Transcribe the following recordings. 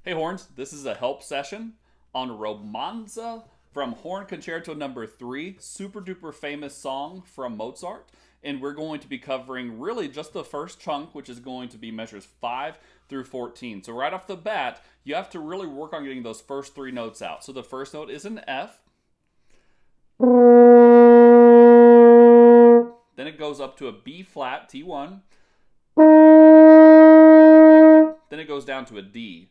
Hey Horns, this is a help session on Romanza from Horn Concerto number 3, super duper famous song from Mozart. And we're going to be covering really just the first chunk, which is going to be measures 5 through 14. So right off the bat, you have to really work on getting those first 3 notes out. So the first note is an F. Then it goes up to a B flat, T1. Then it goes down to a D.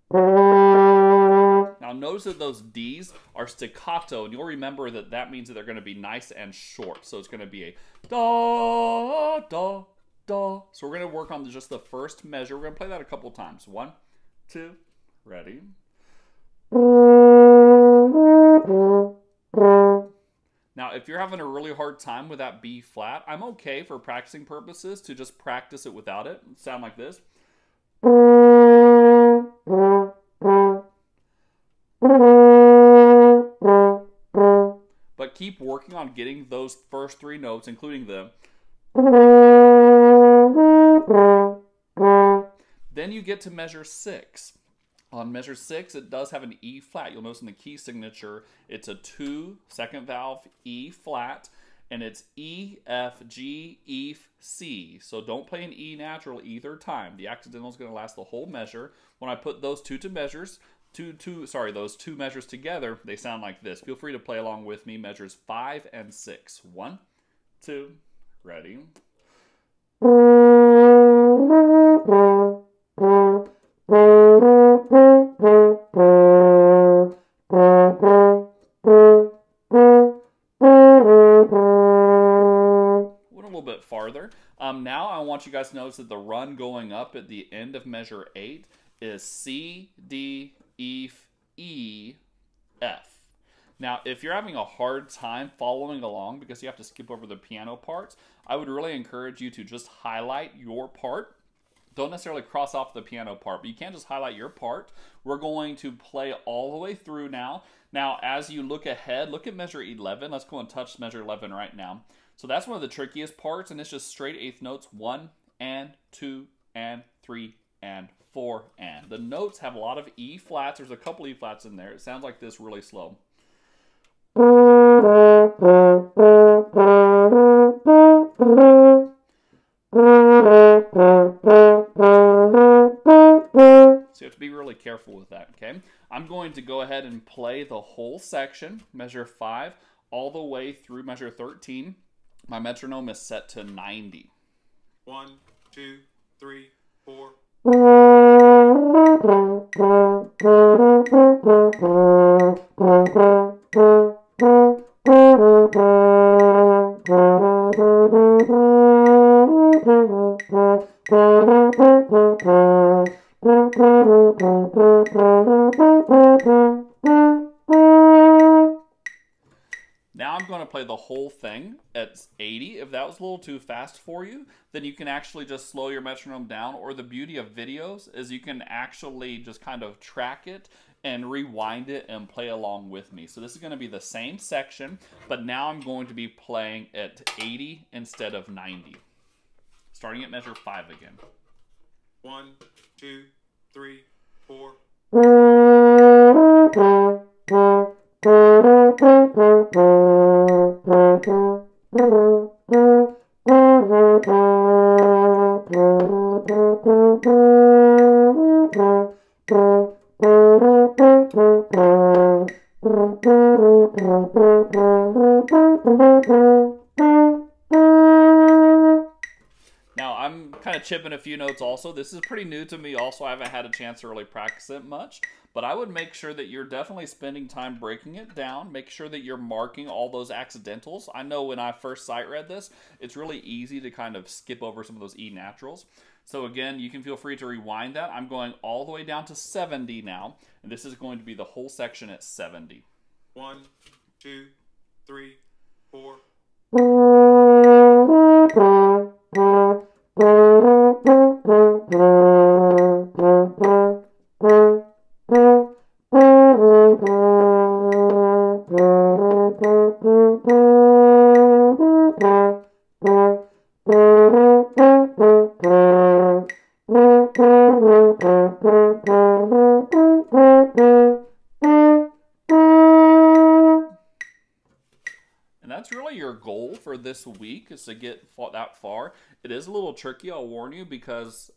Now notice that those D's are staccato, and you'll remember that that means that they're going to be nice and short. So it's going to be a da, da, da. So we're going to work on just the first measure. We're going to play that a couple times. 1, 2, ready. Now, if you're having a really hard time with that B flat, I'm okay for practicing purposes to just practice it without it. Sound like this. But keep working on getting those first 3 notes, including the. Then you get to measure 6. On measure 6, it does have an E flat. You'll notice in the key signature, it's a 2, second valve, E flat, and it's E, F, G, E, C. So don't play an E natural either time. The accidental is going to last the whole measure. When I put those those two measures together, they sound like this. Feel free to play along with me. Measures 5 and 6. 1, 2, ready. Went a little bit farther. Now I want you guys to notice that the run going up at the end of measure 8 is C, D, E, E, F. Now, if you're having a hard time following along because you have to skip over the piano parts, I would really encourage you to just highlight your part. Don't necessarily cross off the piano part, but you can't just highlight your part. We're going to play all the way through now. Now, as you look ahead, look at measure 11. Let's go and touch measure 11 right now. So that's one of the trickiest parts, and it's just straight eighth notes. 1 and 2 and 3 and 4 and. The notes have a lot of E flats. There's a couple E flats in there. It sounds like this really slow. So you have to be really careful with that, okay? I'm going to go ahead and play the whole section, measure 5, all the way through measure 13. My metronome is set to 90. 1, 2, 3, 4. Now I'm going to play the whole thing at 80. If that was a little too fast for you, then you can actually just slow your metronome down. Or the beauty of videos is you can actually just kind of track it and rewind it and play along with me. So this is going to be the same section, but now I'm going to be playing at 80 instead of 90. Starting at measure 5 again. 1, 2, 3, 4. Now, I'm kind of chipping a few notes also. This is pretty new to me also. I haven't had a chance to really practice it much. But I would make sure that you're definitely spending time breaking it down. Make sure that you're marking all those accidentals. I know when I first sight read this, it's really easy to kind of skip over some of those E naturals. So again, you can feel free to rewind that. I'm going all the way down to 70 now. And this is going to be the whole section at 70. 1, 2, 3, 4. your goal for this week is to get that far. It is a little tricky, I'll warn you, because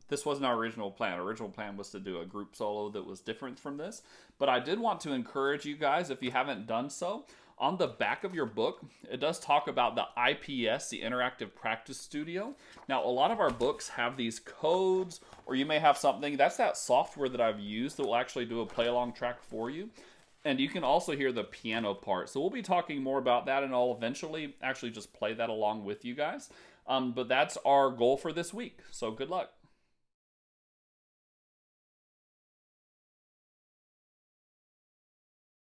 this wasn't our original plan. Our original plan was to do a group solo that was different from this. But I did want to encourage you guys, if you haven't done so, on the back of your book, it does talk about the IPS, the Interactive Practice Studio. Now, a lot of our books have these codes, or you may have something. That's that software that I've used that will actually do a play-along track for you. And you can also hear the piano part. So we'll be talking more about that, and I'll eventually actually just play that along with you guys. But that's our goal for this week. So good luck.